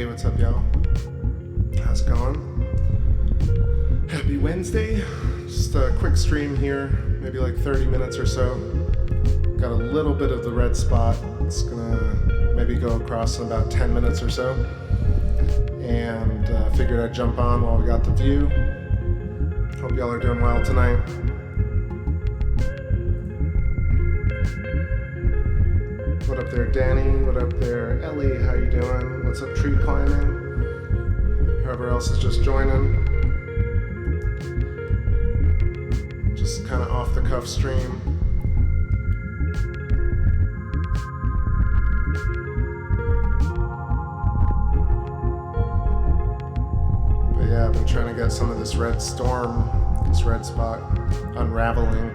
What's up, y'all? How's it going? Happy Wednesday. Just a quick stream here, maybe like 30 minutes or so. Got a little bit of the red spot. It's gonna maybe go across in about 10 minutes or so. And figured I'd jump on while we got the view. Hope y'all are doing well tonight. What up there, Danny? What up there, Ellie? How you doing? What's up, tree climbing? Whoever else is just joining. Just kind of off the cuff stream. But yeah, I've been trying to get some of this red storm, this red spot unraveling.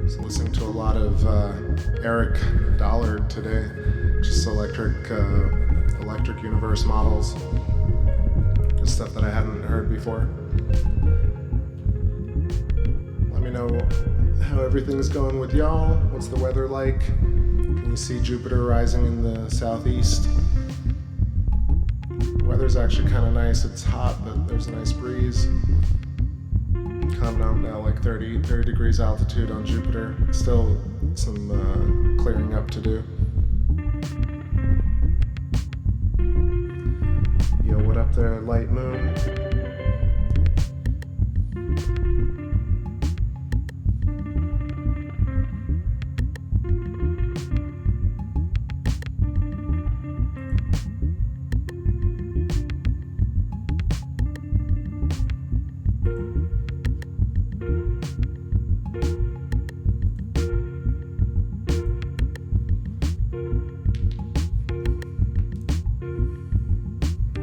So listening to a lot of Eric Dollard today, just electric universe models, just stuff that I hadn't heard before. Let me know how everything's going with y'all. What's the weather like? Can you see Jupiter rising in the southeast? The weather's actually kind of nice. It's hot, but there's a nice breeze. Coming out now like 30 degrees altitude on Jupiter. Still some clearing up to do. Yo, what up there, light moon?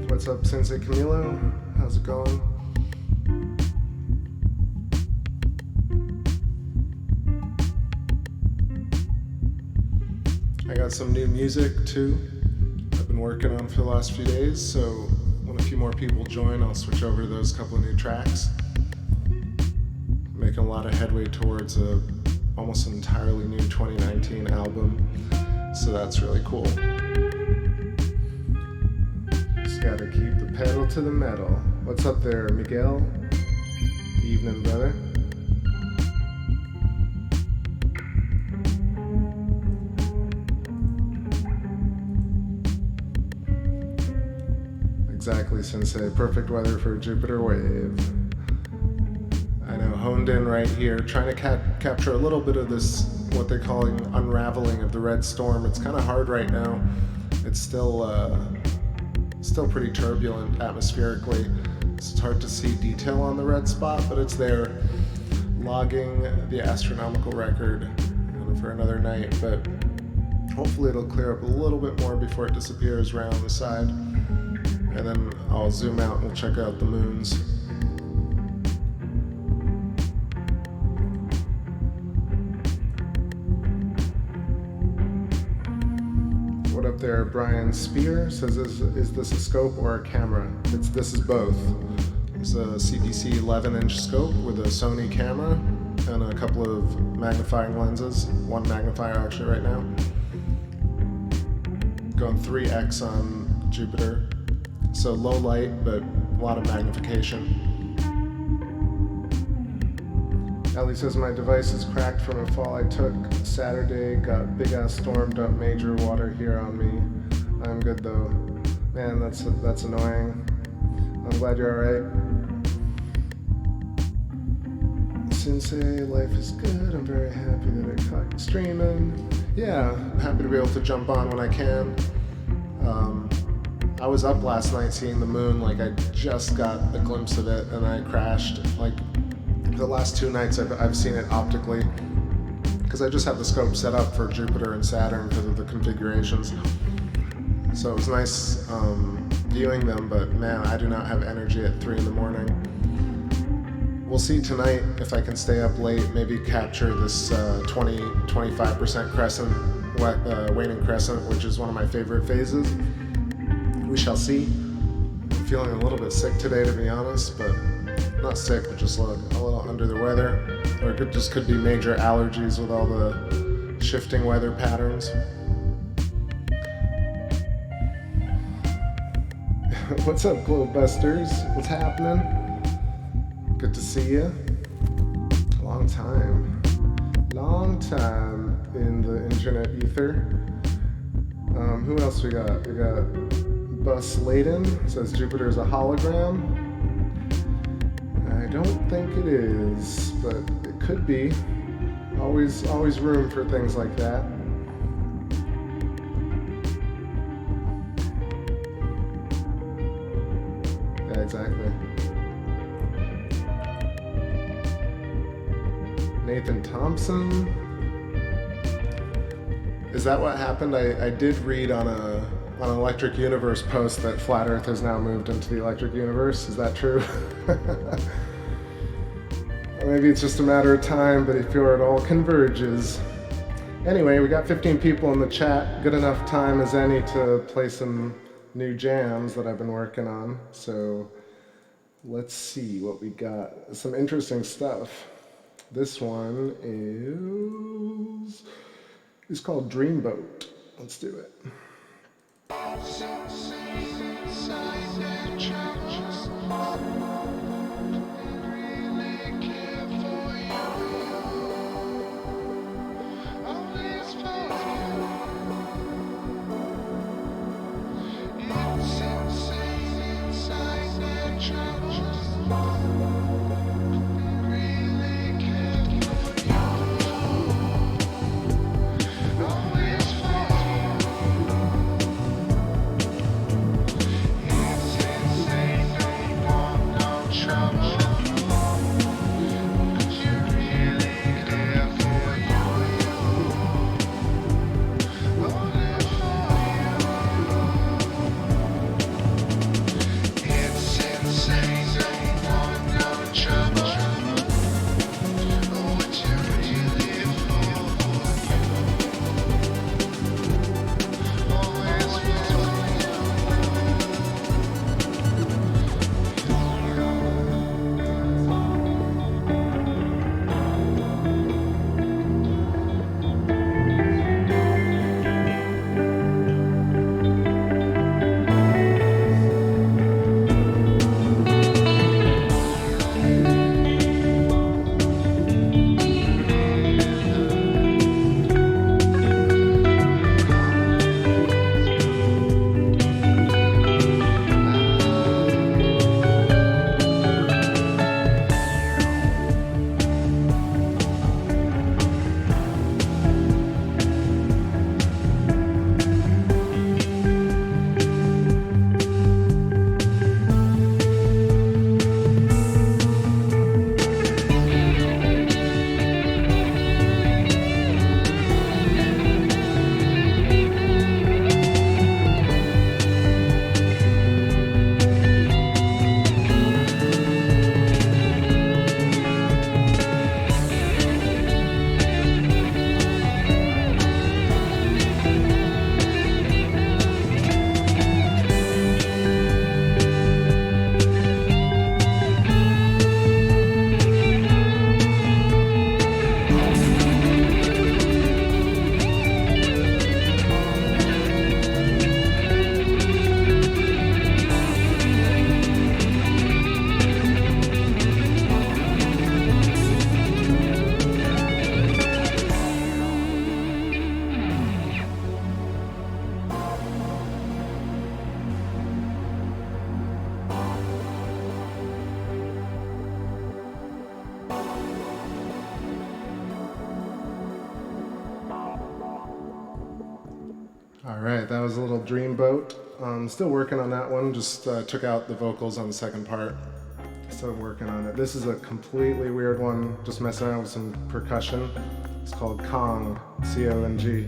What's up, Sensei Camilo? How's it going? I got some new music too I've been working on for the last few days, so when a few more people join, I'll switch over to those couple of new tracks. Making a lot of headway towards almost an entirely new 2019 album, so that's really cool. Gotta keep the pedal to the metal. What's up there, Miguel? Evening, brother. Exactly, Sensei. Perfect weather for a Jupiter wave. I know, honed in right here, trying to capture a little bit of this, what they're calling unraveling of the red storm. It's kind of hard right now. It's still pretty turbulent atmospherically. It's hard to see detail on the red spot, but it's there, logging the astronomical record for another night. But hopefully it'll clear up a little bit more before it disappears around the side. And then I'll zoom out and we'll check out the moons. Up there, Brian Spear says, is this a scope or a camera? This is both. It's a CPC 11-inch scope with a Sony camera and a couple of magnifying lenses. One magnifier actually right now. Going 3x on Jupiter. So low light, but a lot of magnification. Ellie says, my device is cracked from a fall I took Saturday. Got big ass storm, dumped major water here on me. I'm good though. Man, that's annoying. I'm glad you're alright. Sensei, life is good. I'm very happy that I caught you streaming. Yeah, I'm happy to be able to jump on when I can. I was up last night seeing the moon, like I just got a glimpse of it and I crashed. Like the last 2 nights I've seen it optically, because I just have the scope set up for Jupiter and Saturn because of the configurations. So it was nice viewing them, but man, I do not have energy at 3 in the morning. We'll see tonight if I can stay up late, maybe capture this 20-25% crescent, waning crescent, which is one of my favorite phases. We shall see. I'm feeling a little bit sick today, to be honest, but not sick, but just a little under the weather. Or it could be major allergies with all the shifting weather patterns. What's up, Globebusters? What's happening? Good to see you. Long time in the internet ether. Who else we got? We got Bus Layden, says Jupiter's a hologram. I don't think it is, but it could be. Always room for things like that. Yeah, exactly. Nathan Thompson. Is that what happened? I did read on an Electric Universe post that Flat Earth has now moved into the Electric Universe. Is that true? Or maybe it's just a matter of time, but before it all converges. Anyway, we got 15 people in the chat. Good enough time as any to play some new jams that I've been working on. So let's see what we got. Some interesting stuff. This one is called Dreamboat. Let's do it. Alright, that was a little Dreamboat. Still working on that one, just took out the vocals on the second part. Still working on it. This is a completely weird one, just messing around with some percussion. It's called Kong, C-O-N-G.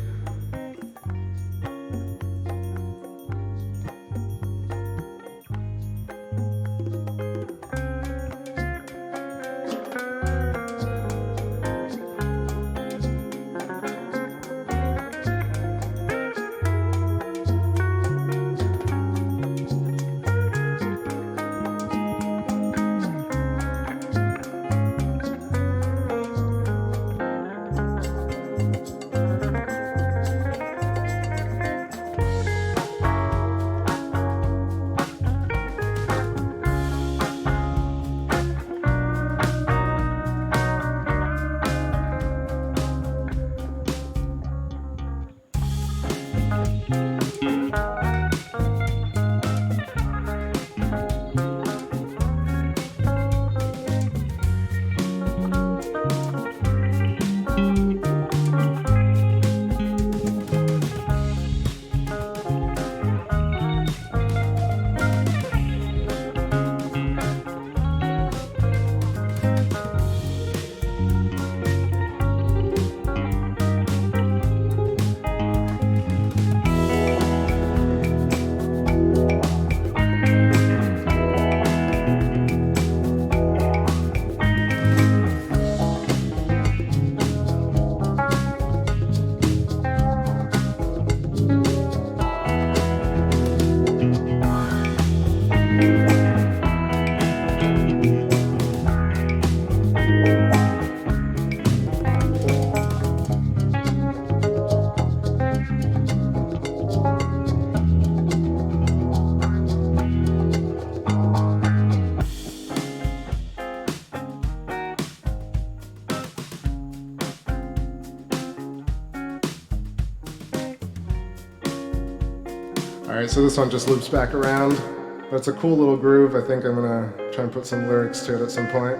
All right, so this one just loops back around, but it's a cool little groove. I think I'm gonna try and put some lyrics to it at some point.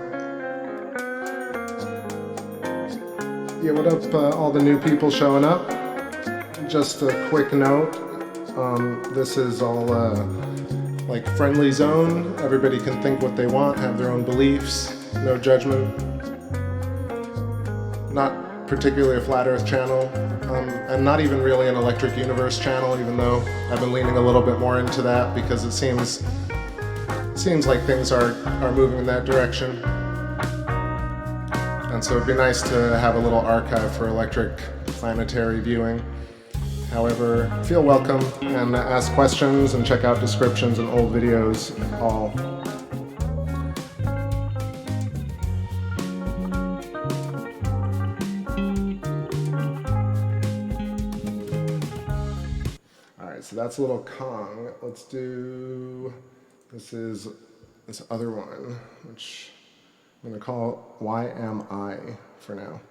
Yeah, what up, all the new people showing up? Just a quick note, this is all like friendly zone. Everybody can think what they want, have their own beliefs, no judgment. Not particularly a flat earth channel, and not even really an electric universe channel, even though I've been leaning a little bit more into that because it seems like things are moving in that direction. And so it'd be nice to have a little archive for electric planetary viewing. However, feel welcome and ask questions and check out descriptions and old videos all. So that's a little Kong. Let's do, this other one, which I'm gonna call Why Am I for now.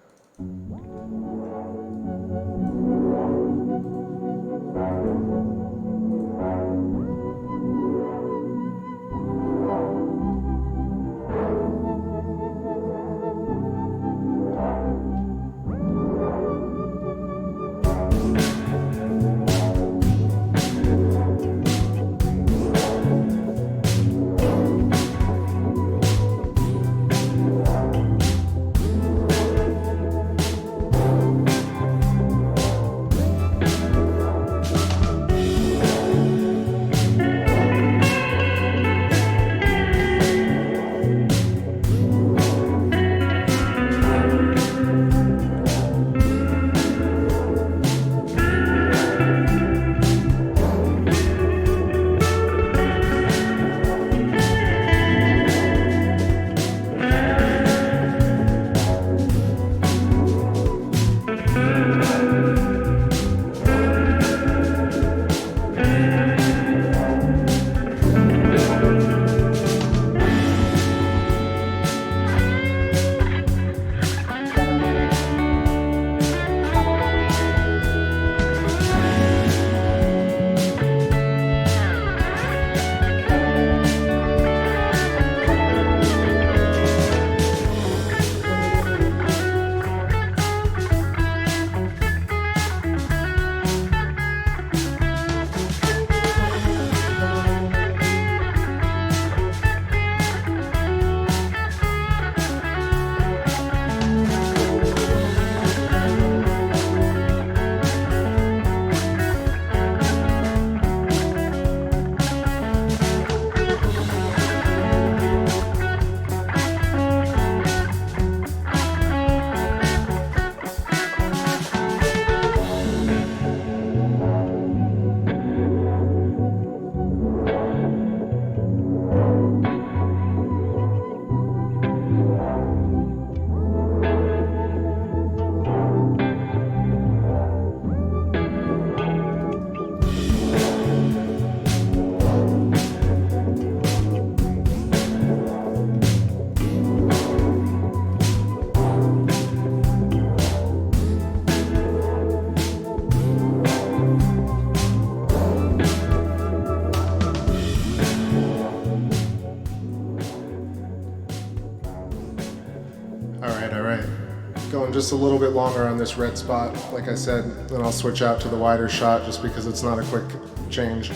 Going just a little bit longer on this red spot, like I said, then I'll switch out to the wider shot just because it's not a quick change.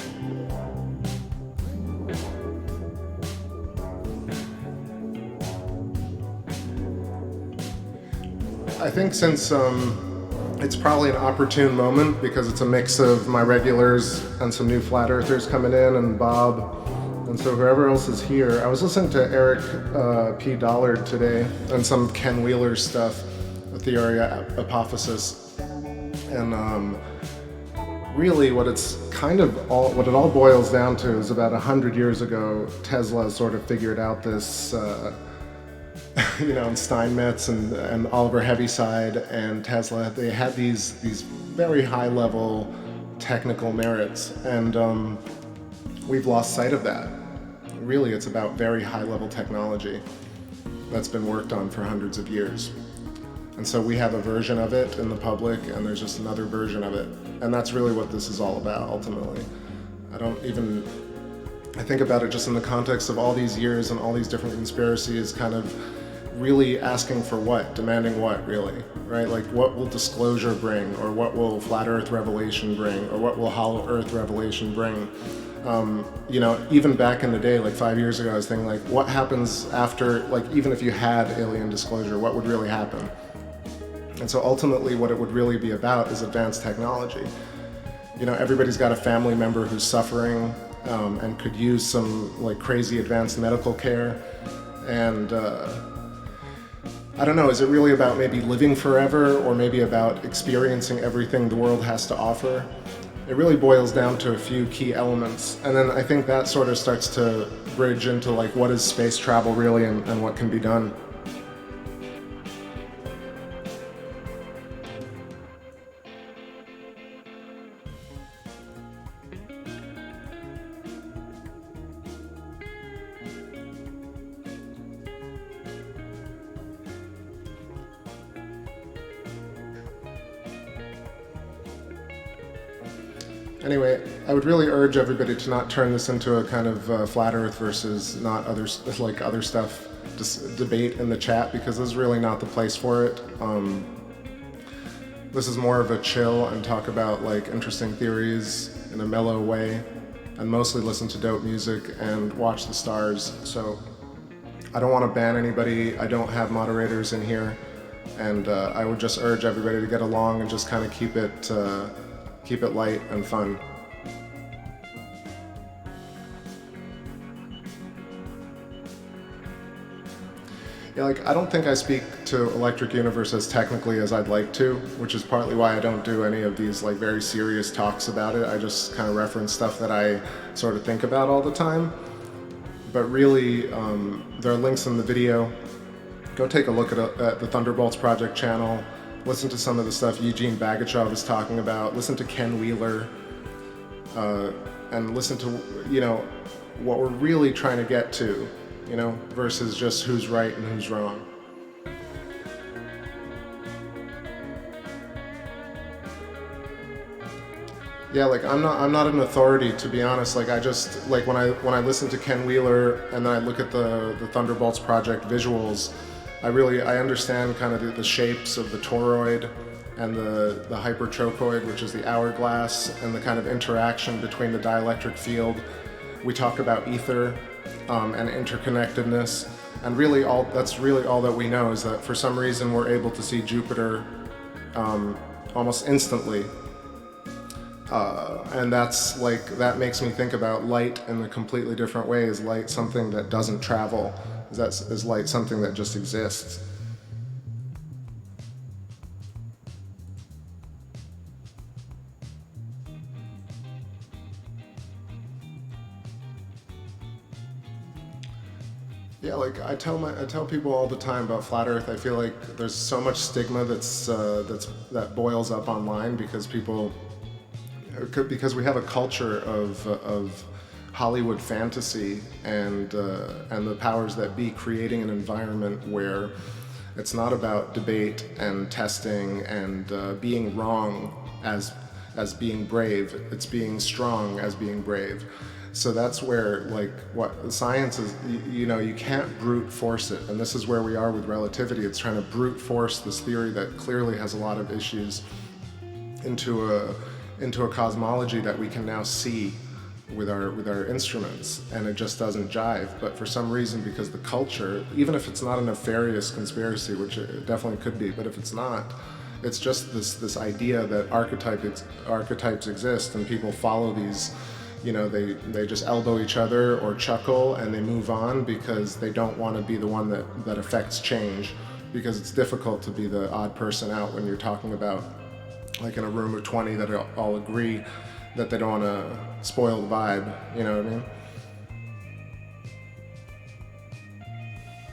I think since it's probably an opportune moment because it's a mix of my regulars and some new flat earthers coming in and Bob. And so whoever else is here, I was listening to Eric P. Dollard today and some Ken Wheeler stuff, Theory Apophysis, and really what it all boils down to is about 100 years ago, Tesla sort of figured out this, and Steinmetz and Oliver Heaviside and Tesla, they had these very high level technical merits, and we've lost sight of that. Really, it's about very high level technology that's been worked on for hundreds of years. And so we have a version of it in the public, and there's just another version of it. And that's really what this is all about, ultimately. I think about it just in the context of all these years and all these different conspiracies kind of really asking for what, demanding what, really, right? Like, what will disclosure bring, or what will flat earth revelation bring, or what will hollow earth revelation bring? Even back in the day, like 5 years ago, I was thinking, like, what happens after, like, even if you had alien disclosure, what would really happen? And so ultimately what it would really be about is advanced technology. Everybody's got a family member who's suffering and could use some like crazy advanced medical care. And I don't know, is it really about maybe living forever, or maybe about experiencing everything the world has to offer? It really boils down to a few key elements. And then I think that sort of starts to bridge into like, what is space travel really, and what can be done. Anyway, I would really urge everybody to not turn this into a kind of flat earth versus not other stuff debate in the chat, because this is really not the place for it. This is more of a chill and talk about like interesting theories in a mellow way, and mostly listen to dope music and watch the stars. So I don't want to ban anybody. I don't have moderators in here, and I would just urge everybody to get along and just kind of keep it light and fun. Yeah, like, I don't think I speak to Electric Universe as technically as I'd like to, which is partly why I don't do any of these like very serious talks about it. I just kind of reference stuff that I sort of think about all the time. But really, there are links in the video. Go take a look at the Thunderbolts Project channel. Listen to some of the stuff Eugene Bagachov is talking about. Listen to Ken Wheeler, and listen to what we're really trying to get to, versus just who's right and who's wrong. Yeah, like I'm not an authority, to be honest. Like, I just like when I listen to Ken Wheeler and then I look at the Thunderbolts Project visuals, I understand kind of the shapes of the toroid and the hypertrochoid, which is the hourglass, and the kind of interaction between the dielectric field. We talk about ether and interconnectedness, and that's really all that we know, is that for some reason we're able to see Jupiter almost instantly. And that makes me think about light in a completely different way. Is light something that doesn't travel? Is light something that just exists? Yeah, like I tell people all the time about flat Earth. I feel like there's so much stigma that boils up online because we have a culture of Hollywood fantasy and the powers that be creating an environment where it's not about debate and testing and being wrong as being brave. It's being strong as being brave. So that's where, like, what science is, you can't brute force it. And this is where we are with relativity. It's trying to brute force this theory that clearly has a lot of issues into a cosmology that we can now see with our instruments, and it just doesn't jive. But for some reason, because the culture, even if it's not a nefarious conspiracy, which it definitely could be, but if it's not, it's just this idea that archetypes exist, and people follow these. They just elbow each other or chuckle and they move on because they don't want to be the one that affects change, because it's difficult to be the odd person out when you're talking about, like, in a room of 20 that all agree that they don't want to spoil the vibe, you know what I mean?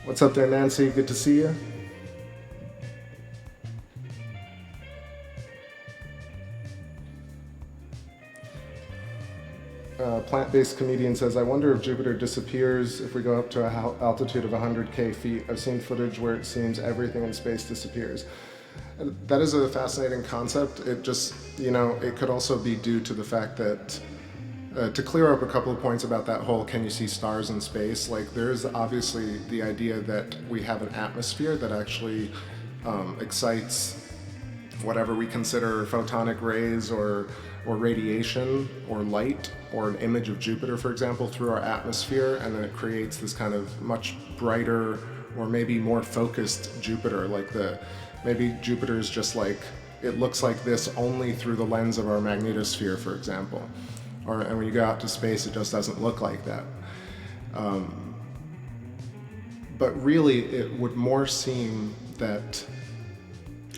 What's up there, Nancy? Good to see you. Plant-based comedian says, I wonder if Jupiter disappears if we go up to an altitude of 100k feet. I've seen footage where it seems everything in space disappears. And that is a fascinating concept. It just, it could also be due to the fact that To clear up a couple of points about that whole can you see stars in space, like there's obviously the idea that we have an atmosphere that actually excites whatever we consider photonic rays or radiation or light or an image of Jupiter, for example, through our atmosphere, and then it creates this kind of much brighter or maybe more focused Jupiter. Like maybe Jupiter is just like, it looks like this only through the lens of our magnetosphere, for example. And when you go out to space, it just doesn't look like that. But really, it would more seem that,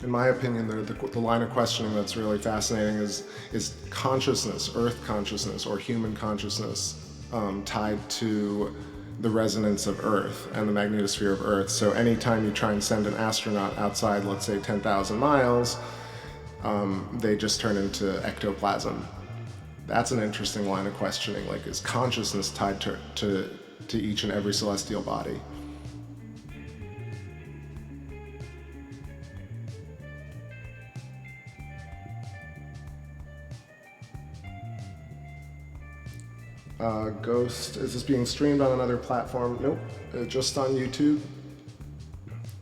in my opinion, the line of questioning that's really fascinating is consciousness, Earth consciousness, or human consciousness tied to the resonance of Earth and the magnetosphere of Earth. So anytime you try and send an astronaut outside, let's say 10,000 miles, they just turn into ectoplasm. That's an interesting line of questioning. Like, is consciousness tied to each and every celestial body? Ghost, is this being streamed on another platform? Nope, just on YouTube.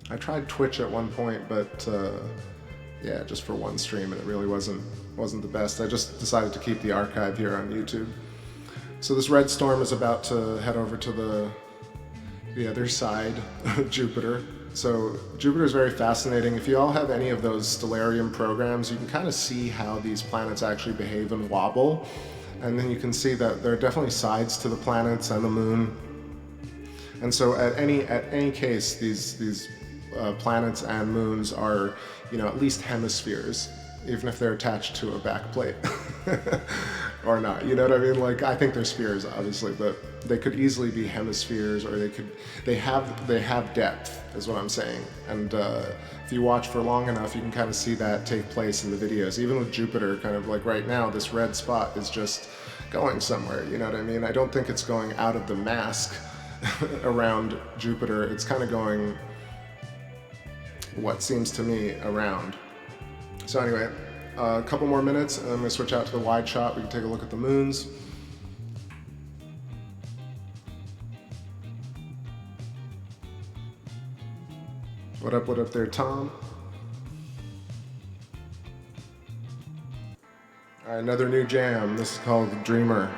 I tried Twitch at one point, but yeah, just for one stream, and it really wasn't the best. I just decided to keep the archive here on YouTube. So this red storm is about to head over to the other side of Jupiter. So Jupiter is very fascinating. If you all have any of those Stellarium programs, you can kind of see how these planets actually behave and wobble. And then you can see that there are definitely sides to the planets and the moon. And so at any case, these planets and moons are, at least hemispheres, even if they're attached to a backplate or not. You know what I mean? Like, I think they're spheres, obviously, but they could easily be hemispheres, or they have depth, is what I'm saying. And if you watch for long enough, you can kind of see that take place in the videos. Even with Jupiter, kind of like right now, this red spot is just going somewhere. You know what I mean? I don't think it's going out of the mask around Jupiter. It's kind of going, what seems to me, around. So anyway, a couple more minutes, and I'm going to switch out to the wide shot. We can take a look at the moons. What up there, Tom? All right, another new jam. This is called Dreamer.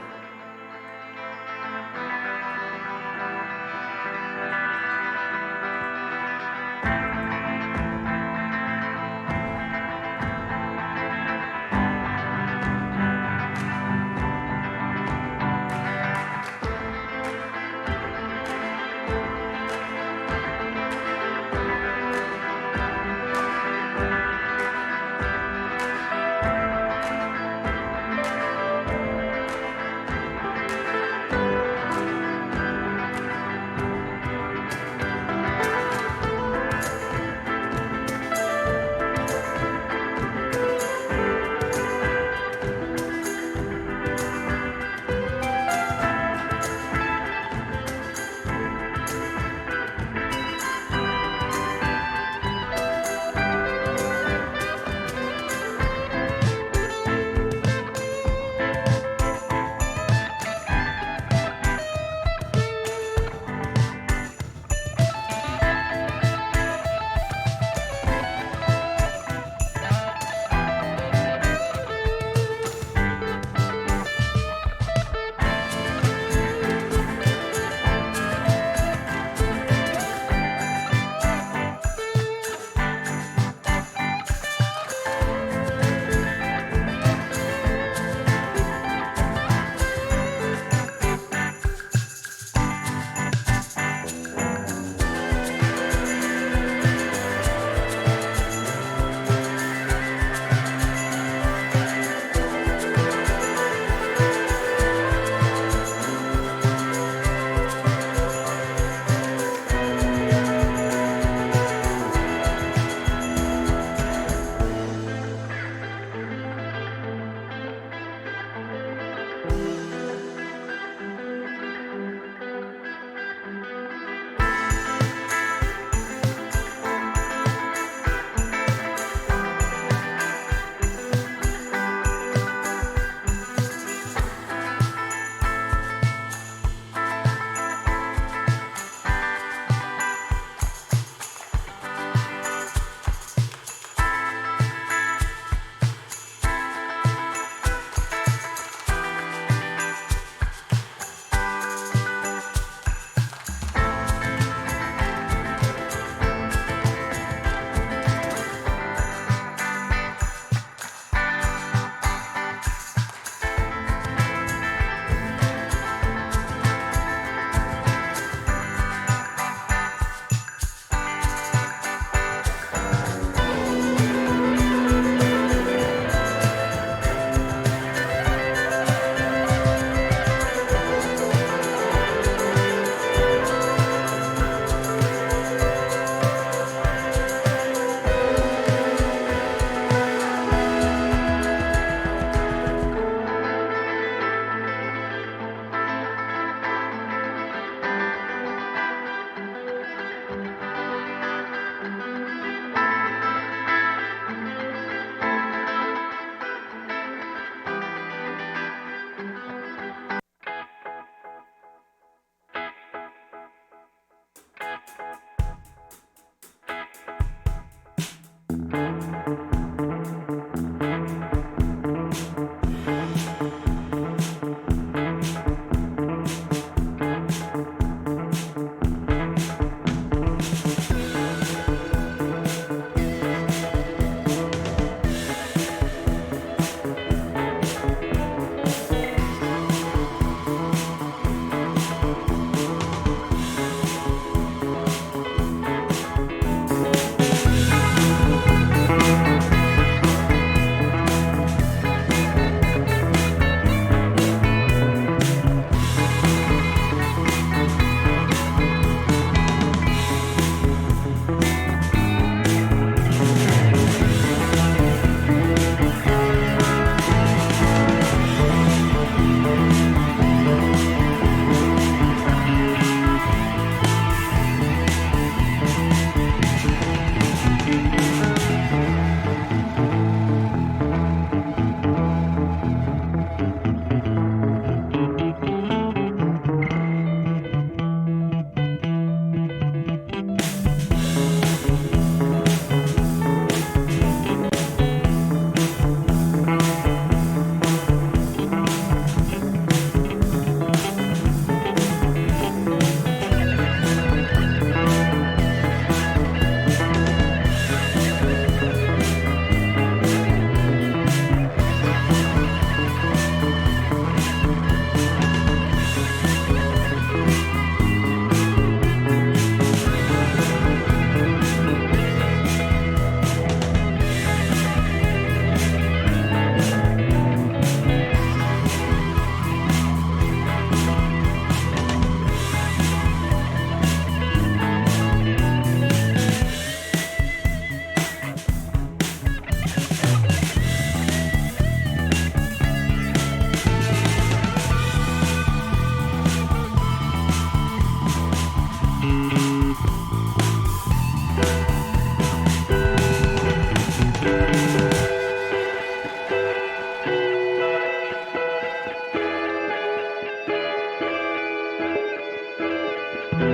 Yo,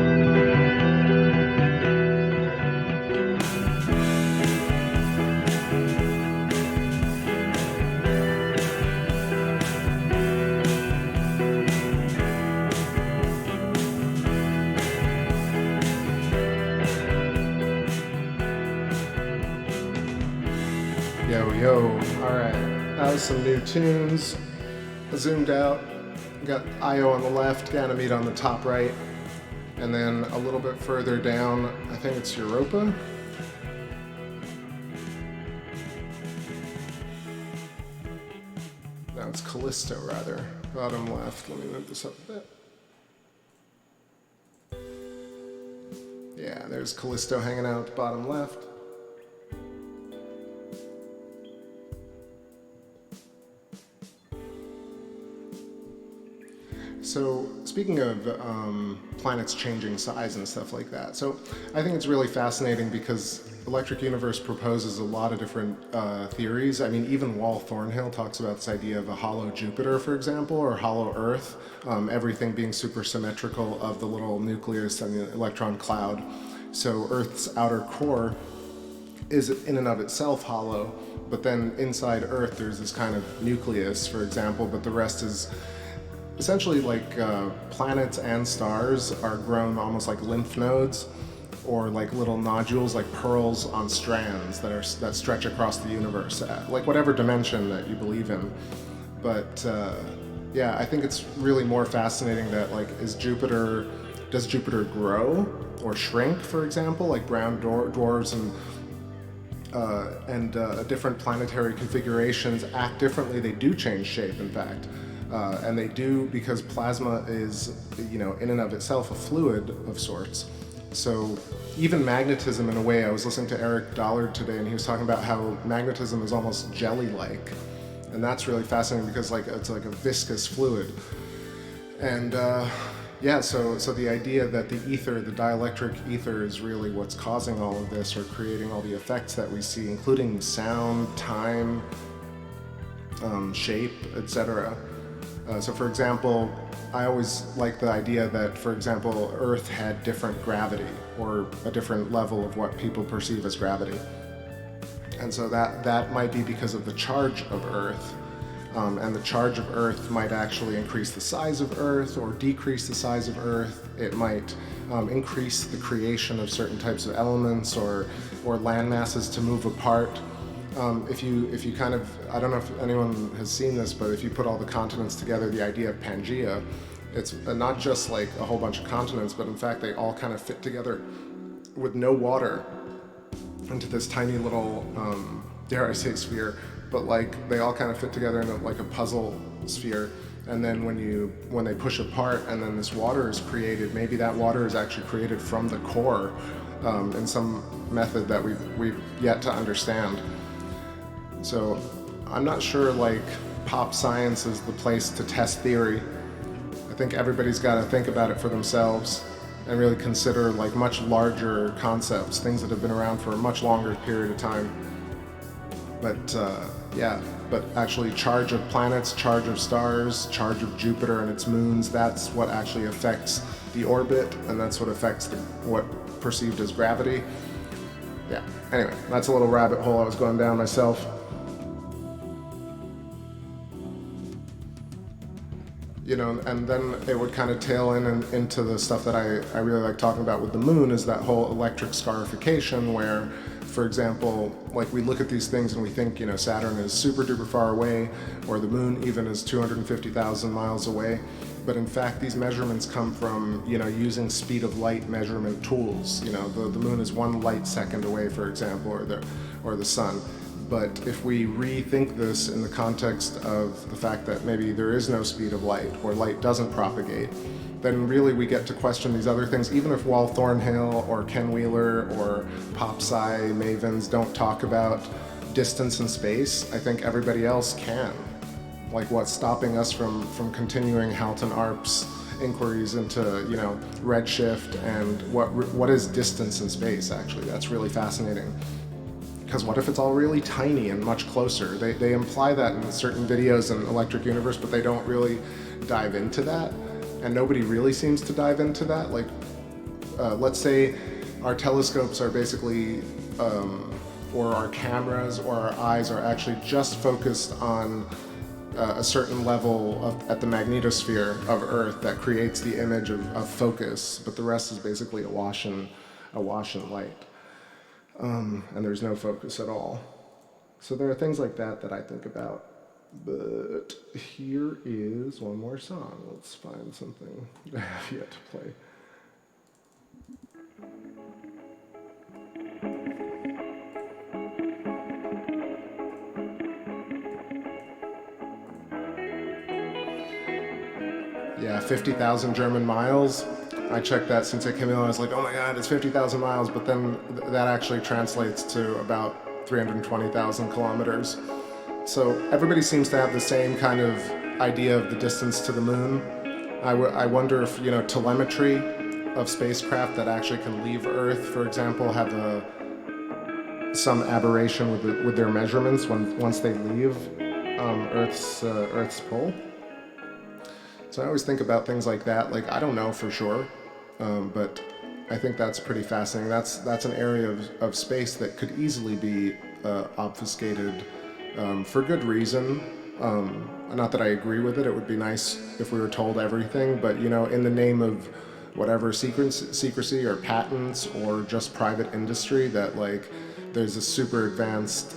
alright, that was some new tunes. Zoomed out, got Io on the left, Ganymede on the top right, and then a little bit further down, I think it's Europa. No, it's Callisto rather, bottom left. Let me move this up a bit. Yeah, there's Callisto hanging out at the bottom left. So speaking of planets changing size and stuff like that, so I think it's really fascinating because Electric Universe proposes a lot of different theories. I mean, even Wal Thornhill talks about this idea of a hollow Jupiter, for example, or hollow Earth, everything being super symmetrical of the little nucleus and the electron cloud. So Earth's outer core is in and of itself hollow, but then inside Earth there's this kind of nucleus, for example, but the rest is essentially like planets and stars are grown almost like lymph nodes, or like little nodules, like pearls on strands that stretch across the universe, like whatever dimension that you believe in. But yeah, I think it's really more fascinating that like, does Jupiter grow or shrink, for example, like brown dwarfs and different planetary configurations act differently. They do change shape, in fact. And they do because plasma is, in and of itself a fluid of sorts. So even magnetism, in a way, I was listening to Eric Dollard today, and he was talking about how magnetism is almost jelly-like, and that's really fascinating because it's like a viscous fluid. And yeah, so the idea that the ether, the dielectric ether, is really what's causing all of this, or creating all the effects that we see, including sound, time, shape, etc. So for example, I always like the idea that, for example, Earth had different gravity, or a different level of what people perceive as gravity. And so that might be because of the charge of Earth. And the charge of Earth might actually increase the size of Earth or decrease the size of Earth. It might increase the creation of certain types of elements or land masses to move apart. If you kind of, I don't know if anyone has seen this, but if you put all the continents together, the idea of Pangea, it's not just like a whole bunch of continents, but in fact they all kind of fit together with no water into this tiny little, dare I say, sphere, but like they all kind of fit together in like a puzzle sphere. And then when they push apart and then this water is created, maybe that water is actually created from the core in some method that we've yet to understand. So I'm not sure like pop science is the place to test theory. I think everybody's got to think about it for themselves and really consider like much larger concepts, things that have been around for a much longer period of time. But yeah, but actually charge of planets, charge of stars, charge of Jupiter and its moons, that's what actually affects the orbit, and that's what affects what perceived as gravity. Yeah, anyway, that's a little rabbit hole I was going down myself. And then it would kind of tail into the stuff that I really like talking about with the moon, is that whole electric scarification where, for example, like we look at these things and we think, Saturn is super duper far away, or the moon even is 250,000 miles away. But in fact, these measurements come from, using speed of light measurement tools. The moon is 1 light second away, for example, or the sun. But if we rethink this in the context of the fact that maybe there is no speed of light, or light doesn't propagate, then really we get to question these other things. Even if Wal Thornhill or Ken Wheeler or pop sci mavens don't talk about distance and space, I think everybody else can. Like, what's stopping us from continuing Halton Arp's inquiries into, redshift and what is distance in space, actually? That's really fascinating. Because what if it's all really tiny and much closer? They imply that in certain videos in Electric Universe, but they don't really dive into that. And nobody really seems to dive into that. Like, let's say our telescopes are basically, or our cameras or our eyes are actually just focused on a certain level at the magnetosphere of Earth that creates the image of focus, but the rest is basically a wash in light. And there's no focus at all. So there are things like that that I think about. But here is one more song. Let's find something I have yet to play. Yeah, 50,000 German miles. I checked that since I came in. I was like, oh my God, it's 50,000 miles. But then that actually translates to about 320,000 kilometers. So everybody seems to have the same kind of idea of the distance to the moon. I wonder if, telemetry of spacecraft that actually can leave Earth, for example, have some aberration with their measurements once they leave Earth's pole. So I always think about things like that. Like, I don't know for sure, but I think that's pretty fascinating. That's an area of space that could easily be obfuscated for good reason. Not that I agree with it. It would be nice if we were told everything, but in the name of whatever secrecy or patents or just private industry, that like there's a super advanced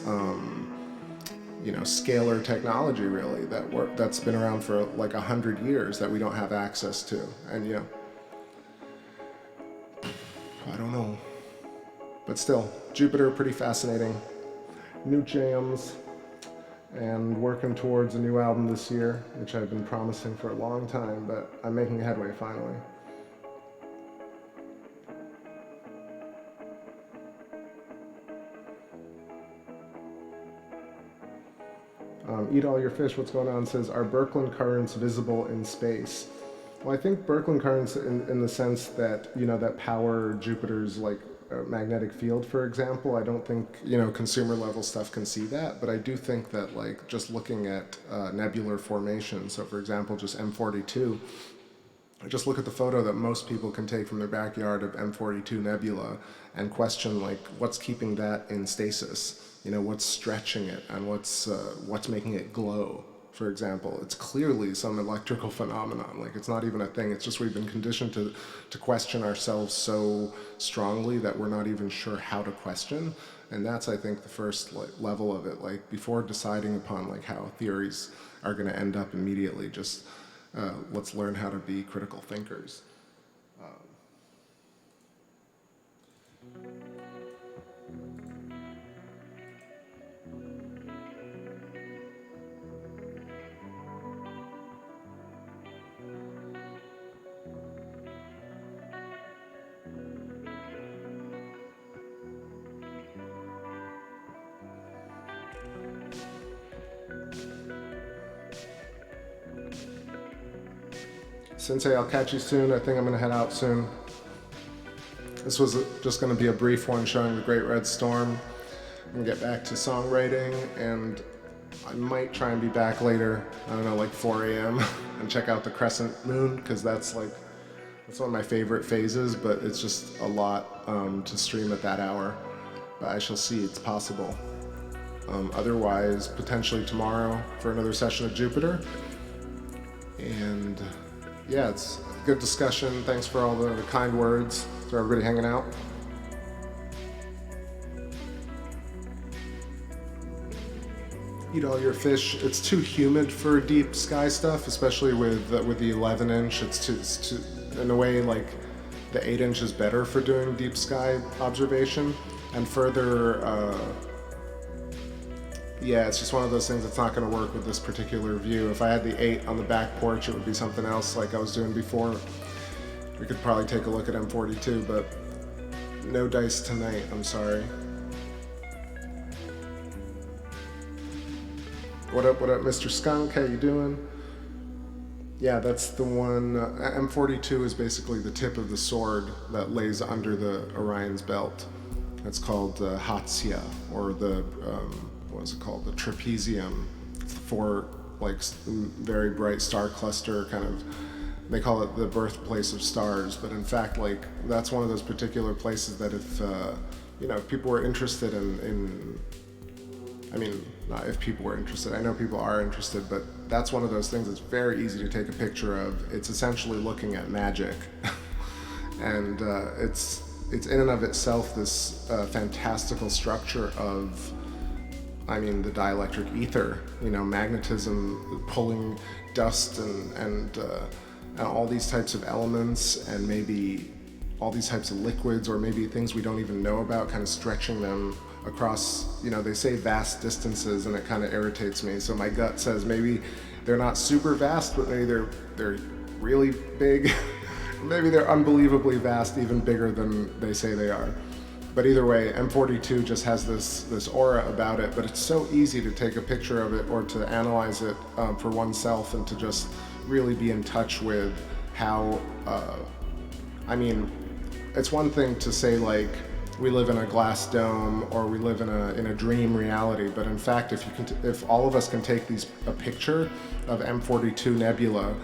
scalar technology really that's been around for like 100 years that we don't have access to. And I don't know, but still, Jupiter, pretty fascinating. New jams, and working towards a new album this year, which I've been promising for a long time, but I'm making headway finally. Eat All Your Fish, what's going on, says, are Birkeland currents visible in space? Well, I think Birkeland currents in the sense that, that power Jupiter's like magnetic field, for example. I don't think, consumer level stuff can see that, but I do think that like just looking at nebular formation, so for example, just M42, just look at the photo that most people can take from their backyard of M42 nebula and question like what's keeping that in stasis. What's stretching it and what's making it glow, for example. It's clearly some electrical phenomenon. Like, it's not even a thing. It's just we've been conditioned to question ourselves so strongly that we're not even sure how to question. And that's, I think, the first level of it. Like, before deciding upon like how theories are going to end up immediately, just let's learn how to be critical thinkers. Sensei, I'll catch you soon. I think I'm going to head out soon. This was just going to be a brief one showing the Great Red Storm. I'm going to get back to songwriting, and I might try and be back later, I don't know, like 4 a.m. and check out the crescent moon, because that's one of my favorite phases, but it's just a lot to stream at that hour. But I shall see, it's possible. Otherwise, potentially tomorrow for another session of Jupiter. And yeah, it's a good discussion. Thanks for all the kind words, for everybody hanging out. Eat all your fish. It's too humid for deep sky stuff, especially with the 11-inch. It's too, in a way, like the 8-inch is better for doing deep sky observation. And further, yeah, it's just one of those things that's not going to work with this particular view. If I had the 8 on the back porch, it would be something else like I was doing before. We could probably take a look at M42, but no dice tonight, I'm sorry. What up, Mr. Skunk? How you doing? Yeah, that's the one. M42 is basically the tip of the sword that lays under the Orion's belt. It's called Hatsya, or the, what is it called? The trapezium. It's the 4, like, very bright star cluster kind of they call it the birthplace of stars, but in fact, like, that's one of those particular places that if, if people were interested in, I mean, not if people were interested, I know people are interested, but that's one of those things that's very easy to take a picture of. It's essentially looking at magic. And it's in and of itself this fantastical structure of, I mean, the dielectric ether, magnetism pulling dust and all these types of elements, and maybe all these types of liquids, or maybe things we don't even know about, kind of stretching them across, they say vast distances, and it kind of irritates me. So my gut says maybe they're not super vast, but maybe they're really big. Maybe they're unbelievably vast, even bigger than they say they are. But either way, M42 just has this aura about it, but it's so easy to take a picture of it or to analyze it for oneself, and to just really be in touch with how, it's one thing to say, like, we live in a glass dome or we live in a dream reality, but in fact, if all of us can take a picture of M42 Nebula,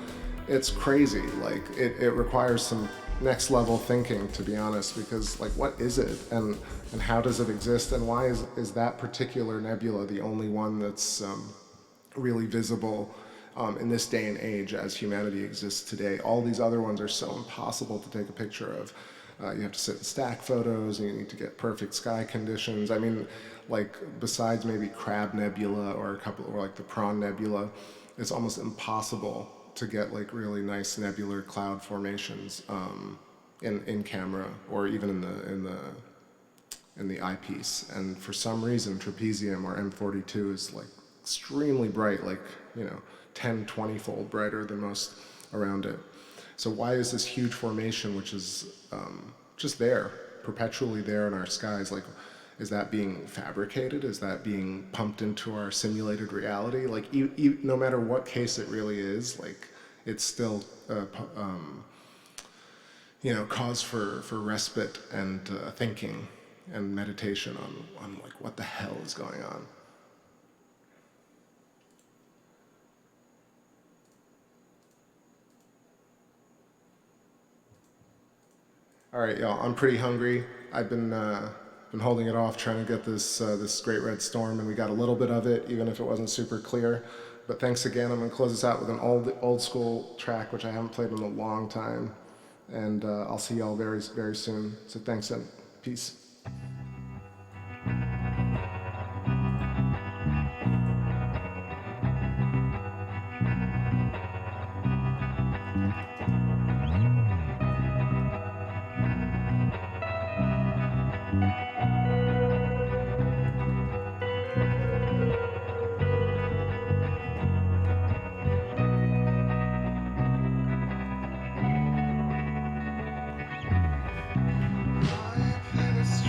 it's crazy. Like, it requires some next level thinking, to be honest, because, like, what is it, and how does it exist, and why is that particular nebula the only one that's really visible in this day and age as humanity exists today? All these other ones are so impossible to take a picture of. You have to sit and stack photos, and you need to get perfect sky conditions. I mean, like, besides maybe Crab Nebula or like the Prawn Nebula, it's almost impossible to get, like, really nice nebular cloud formations in camera, or even in the eyepiece. And for some reason, trapezium, or M42, is, like, extremely bright, like, 10, 20-fold brighter than most around it. So why is this huge formation, which is just there, perpetually there in our skies, like, is that being fabricated? Is that being pumped into our simulated reality? Like, no matter what case it really is, like, it's still cause for respite and thinking and meditation on like, what the hell is going on. All right, y'all, I'm pretty hungry. I've been holding it off, trying to get this great red storm, and we got a little bit of it, even if it wasn't super clear. But thanks again. I'm gonna close this out with an old school track, which I haven't played in a long time, and I'll see y'all very, very soon. So thanks and peace. This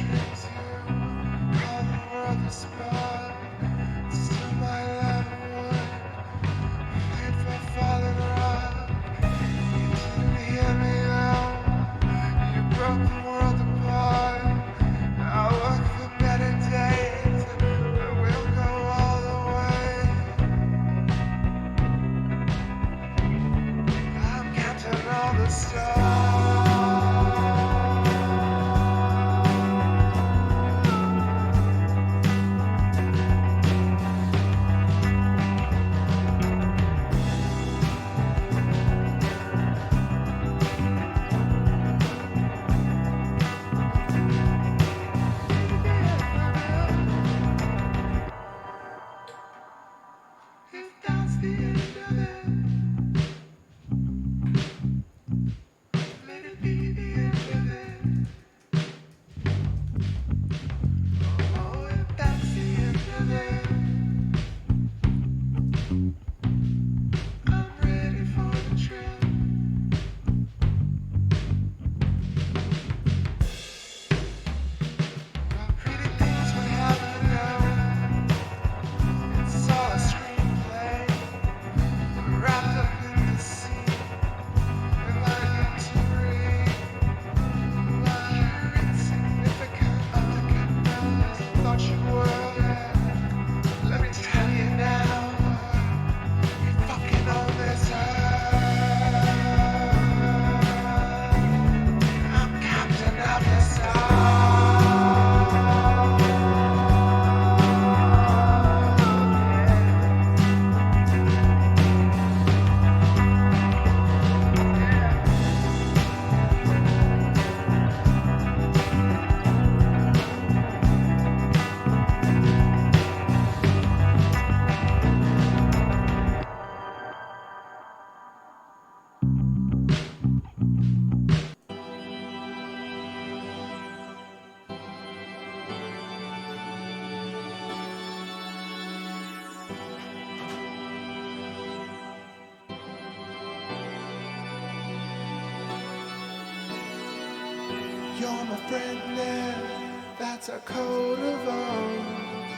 You're my friend and that's our code of arms.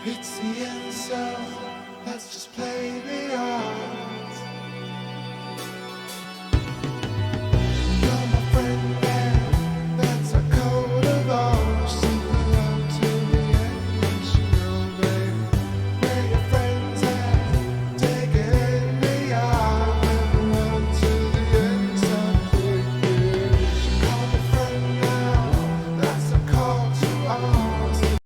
It's the end, so let's just play the odds.